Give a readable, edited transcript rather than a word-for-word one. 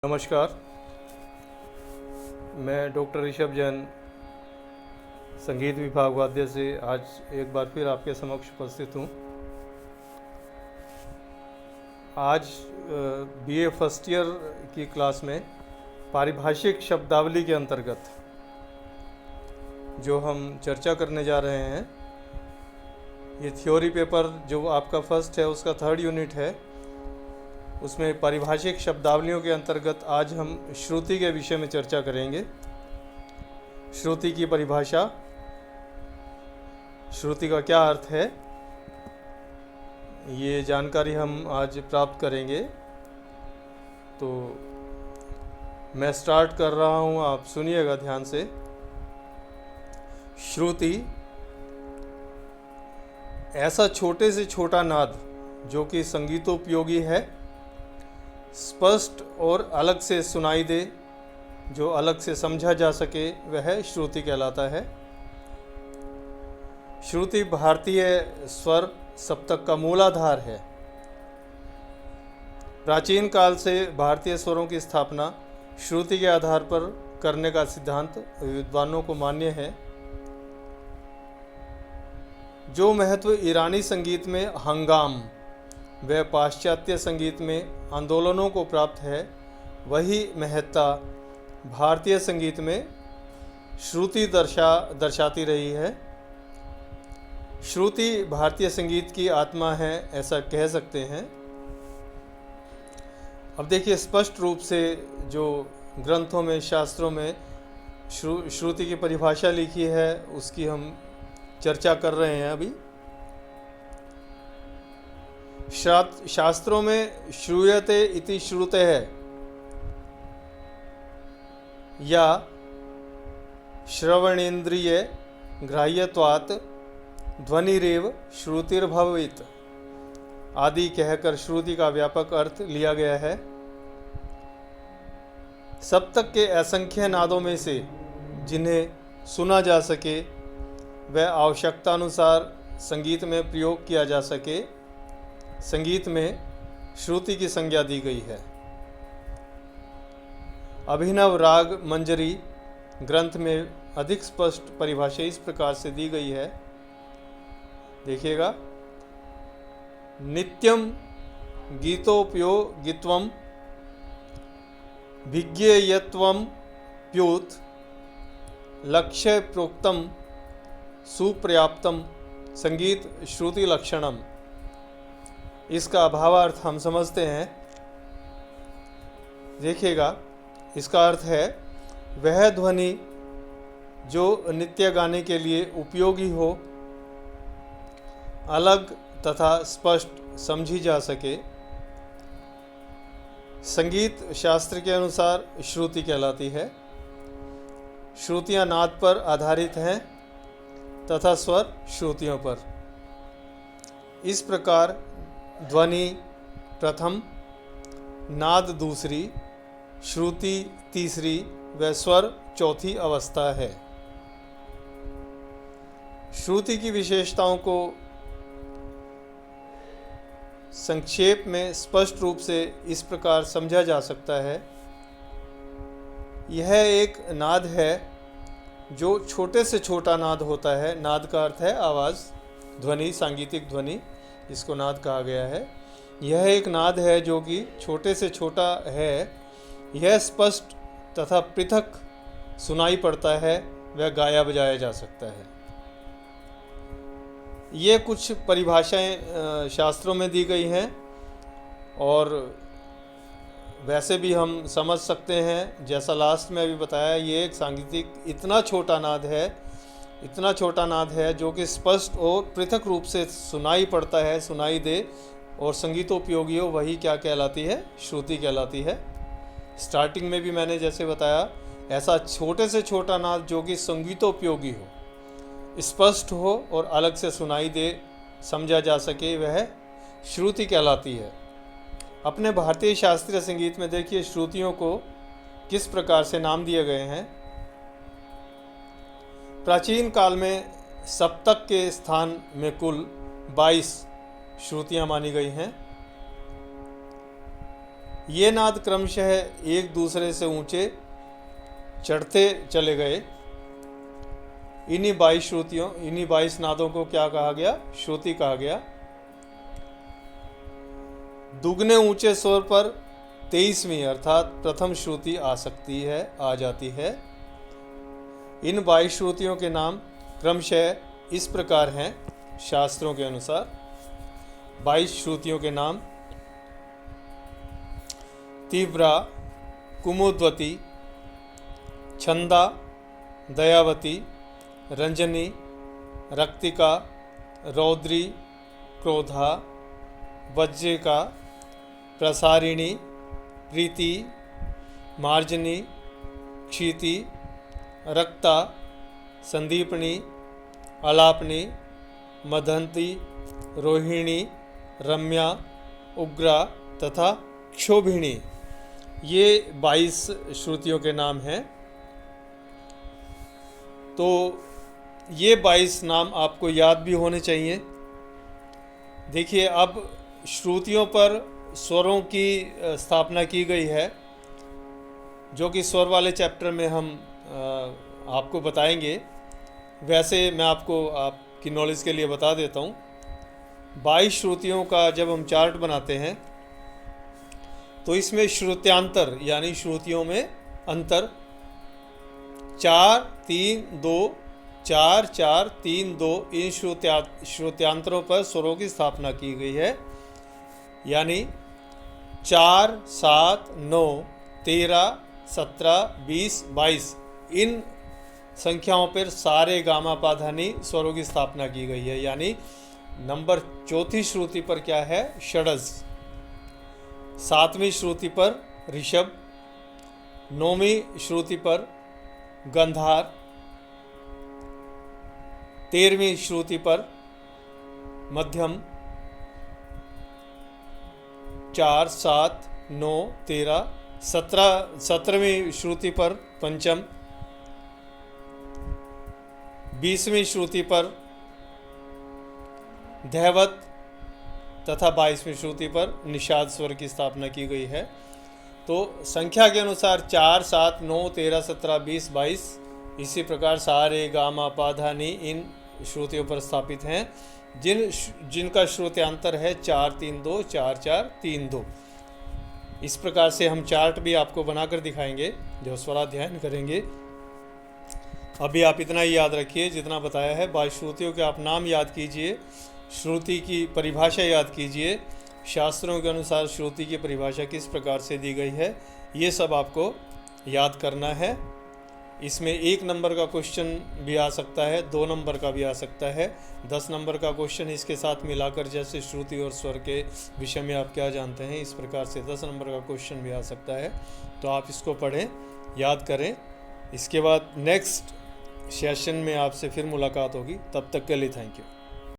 नमस्कार, मैं डॉक्टर ऋषभ जैन, संगीत विभाग वाद्य से आज एक बार फिर आपके समक्ष उपस्थित हूँ। आज बीए फर्स्ट ईयर की क्लास में पारिभाषिक शब्दावली के अंतर्गत जो हम चर्चा करने जा रहे हैं, ये थ्योरी पेपर जो आपका फर्स्ट है उसका थर्ड यूनिट है। उसमें पारिभाषिक शब्दावलियों के अंतर्गत आज हम श्रुति के विषय में चर्चा करेंगे। श्रुति की परिभाषा, श्रुति का क्या अर्थ है, ये जानकारी हम आज प्राप्त करेंगे। तो मैं स्टार्ट कर रहा हूँ, आप सुनिएगा ध्यान से। श्रुति ऐसा छोटे से छोटा नाद जो कि संगीतोपयोगी है, स्पष्ट और अलग से सुनाई दे, जो अलग से समझा जा सके, वह श्रुति कहलाता है। श्रुति भारतीय स्वर सप्तक का मूलाधार है। प्राचीन काल से भारतीय स्वरों की स्थापना श्रुति के आधार पर करने का सिद्धांत विद्वानों को मान्य है। जो महत्व ईरानी संगीत में हंगाम व पाश्चात्य संगीत में आंदोलनों को प्राप्त है, वही महत्ता भारतीय संगीत में श्रुति दर्शाती रही है। श्रुति भारतीय संगीत की आत्मा है, ऐसा कह सकते हैं। अब देखिए, स्पष्ट रूप से जो ग्रंथों में, शास्त्रों में श्रुति की परिभाषा लिखी है, उसकी हम चर्चा कर रहे हैं अभी। शास्त्रों में श्रूयते इति श्रुतेः या श्रवणेन्द्रिय ग्राह्यत्वात् ध्वनिरेव श्रुतिर्भवेत् आदि कहकर श्रुति का व्यापक अर्थ लिया गया है। सप्तक के असंख्य नादों में से जिन्हें सुना जा सके व आवश्यकतानुसार संगीत में प्रयोग किया जा सके, संगीत में श्रुति की संज्ञा दी गई है। अभिनव राग मंजरी ग्रंथ में अधिक स्पष्ट परिभाषा इस प्रकार से दी गई है, देखिएगा। नित्यम गीतोपयोगित्वम विज्ञेयत्वम प्युत लक्ष्य प्रोक्तम सुपर्याप्तम संगीत श्रुति लक्षणम। इसका भावार्थ हम समझते हैं, देखिएगा। इसका अर्थ है वह ध्वनि जो नित्य गाने के लिए उपयोगी हो, अलग तथा स्पष्ट समझी जा सके। संगीत शास्त्र के अनुसार श्रुति कहलाती है। श्रुतियाँ नाद पर आधारित हैं तथा स्वर श्रुतियों पर। इस प्रकार ध्वनि प्रथम, नाद दूसरी, श्रुति तीसरी व स्वर चौथी अवस्था है। श्रुति की विशेषताओं को संक्षेप में स्पष्ट रूप से इस प्रकार समझा जा सकता है। यह एक नाद है जो छोटे से छोटा नाद होता है। नाद का अर्थ है आवाज़, ध्वनि, सांगीतिक ध्वनि, इसको नाद कहा गया है। यह एक नाद है जो कि छोटे से छोटा है। यह स्पष्ट तथा पृथक सुनाई पड़ता है, वह गाया बजाया जा सकता है। ये कुछ परिभाषाएं शास्त्रों में दी गई हैं और वैसे भी हम समझ सकते हैं। जैसा लास्ट में अभी बताया, ये एक सांगीतिक इतना छोटा नाद है जो कि स्पष्ट और पृथक रूप से सुनाई पड़ता है, सुनाई दे और संगीतोपयोगी हो, वही क्या कहलाती है? श्रुति कहलाती है। स्टार्टिंग में भी मैंने जैसे बताया, ऐसा छोटे से छोटा नाद जो कि संगीतोपयोगी हो, स्पष्ट हो और अलग से सुनाई दे, समझा जा सके, वह श्रुति कहलाती है। अपने भारतीय शास्त्रीय संगीत में देखिए श्रुतियों को किस प्रकार से नाम दिए गए हैं। प्राचीन काल में सप्तक के स्थान में कुल 22 श्रुतियाँ मानी गई हैं। ये नाद क्रमशः एक दूसरे से ऊंचे चढ़ते चले गए। इन्हीं 22 श्रुतियों, इन्हीं 22 नादों को क्या कहा गया? श्रुति कहा गया। दुगने ऊंचे स्वर पर 23वीं अर्थात प्रथम श्रुति आ सकती है, आ जाती है। इन 22 श्रुतियों के नाम क्रमशः इस प्रकार हैं शास्त्रों के अनुसार। 22 श्रुतियों के नाम: तीव्रा, कुमुद्वती, छंदा, दयावती, रंजनी, रक्तिका, रौद्री, क्रोधा, वज्रिका, प्रसारिणी, प्रीति, मार्जनी, क्षिति, रक्ता, संदीपनी, अलापनी, मदंती, रोहिणी, रम्या, उग्रा तथा क्षोभिणी। ये 22 श्रुतियों के नाम हैं। तो ये 22 नाम आपको याद भी होने चाहिए। देखिए, अब श्रुतियों पर स्वरों की स्थापना की गई है, जो कि स्वर वाले चैप्टर में हम आपको बताएंगे। वैसे मैं आपकी नॉलेज के लिए बता देता हूँ। 22 श्रुतियों का जब हम चार्ट बनाते हैं तो इसमें श्रुत्यांतर यानी श्रुतियों में अंतर 4 3 2 4 4 3 2 इन श्रुत्यांतरों पर स्वरों की स्थापना की गई है। यानी 4 7 9 13 17 20 22 इन संख्याओं पर सारे गामा पाधानी स्वरों की स्थापना की गई है। यानी नंबर 4थी श्रुति पर क्या है? षडज। 7वीं श्रुति पर ऋषभ, 9वीं श्रुति पर गंधार, 13वीं श्रुति पर मध्यम, 4 7 9 13 17वीं श्रुति पर पंचम, 20वीं श्रुति पर धैवत तथा 22वीं श्रुति पर निषाद स्वर की स्थापना की गई है। तो संख्या के अनुसार 4 7 9 13 17 20 22 इसी प्रकार सारे गामा पाधानी इन श्रुतियों पर स्थापित हैं, जिनका श्रुत्यांतर है 4 3 2 4 4 3 2। इस प्रकार से हम चार्ट भी आपको बनाकर दिखाएंगे जो स्वराध्ययन करेंगे। अभी आप इतना ही याद रखिए जितना बताया है। 22 श्रुतियों के आप नाम याद कीजिए, श्रुति की परिभाषा याद कीजिए, शास्त्रों के अनुसार श्रुति की परिभाषा किस प्रकार से दी गई है, ये सब आपको याद करना है। इसमें 1 नंबर का क्वेश्चन भी आ सकता है, 2 नंबर का भी आ सकता है, 10 नंबर का क्वेश्चन इसके साथ मिलाकर, जैसे श्रुति और स्वर के विषय में आप क्या जानते हैं, इस प्रकार से 10 नंबर का क्वेश्चन भी आ सकता है। तो आप इसको पढ़ें, याद करें। इसके बाद नेक्स्ट सेशन में आपसे फिर मुलाकात होगी। तब तक के लिए थैंक यू।